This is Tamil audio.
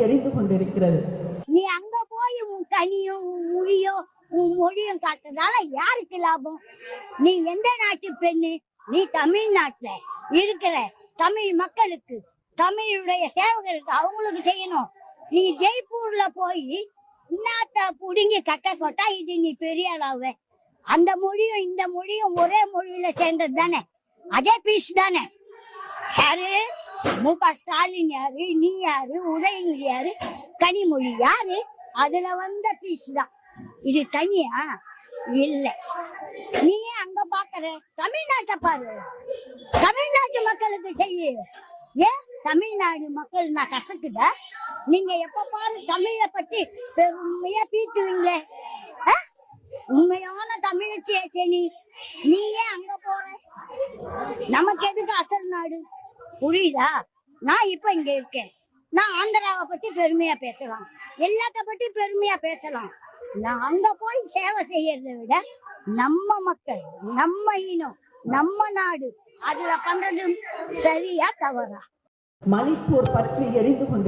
எரிந்து கொண்டிருக்கிறது. நீ அங்க போய் உன் கனியும் உன் மொழியும் உன் மொழியும் காட்டுறதால யாருக்கு லாபம்? நீ எந்த நாட்டு பெண்ணு? நீ தமிழ்நாட்டுல இருக்கிற தமிழ் மக்களுக்கு, தமிழுடைய சேவகருக்கு அவங்களுக்கு செய்யணும். நீ ஜெய்ப்பூர்ல போய் இன்னாத்த புடுங்கி கட்ட கொட்டா இது நீ பெரிய அளவு. அந்த மொழியும் இந்த மொழியும் ஒரே மொழியில சேர்ந்தது தானே, அதே பீஸ் தானே. யாரு மு.க. ஸ்டாலின் யாரு, நீ யாரு, உதயநிதி யாரு, கனிமொழி யாரு? அதுல வந்த பீஸ் தான். இது தனியா இல்ல. நீ அங்க பாக்குற தமிழ்நாட்டை பாரு, தமிழ்நாட்டு மக்களுக்கு செய்ய. ஏன் தமிழ்நாடு மக்கள் நான் கசக்குதா? நீங்க எப்ப பாரு தமிழை பத்தி பெருமையா பீத்துவீங்களே. உண்மையான தமிழச்சியாச்சே நீ ஏன் அங்க போற? நமக்கு எதுக்கு அசல் நாடு? புரியுதா? நான் இப்ப இங்க இருக்கேன். நான் ஆந்திராவை பத்தி பெருமையா பேசலாம், எல்லாத்த பத்தி பெருமையா பேசலாம். நான் அங்க போய் சேவை செய்யறதை விட நம்ம மக்கள், நம்ம இனம், நம்ம நாடு அதுல பண்றது சரியா தவறா? மணிப்பூர் பற்றி எரிந்து கொண்டு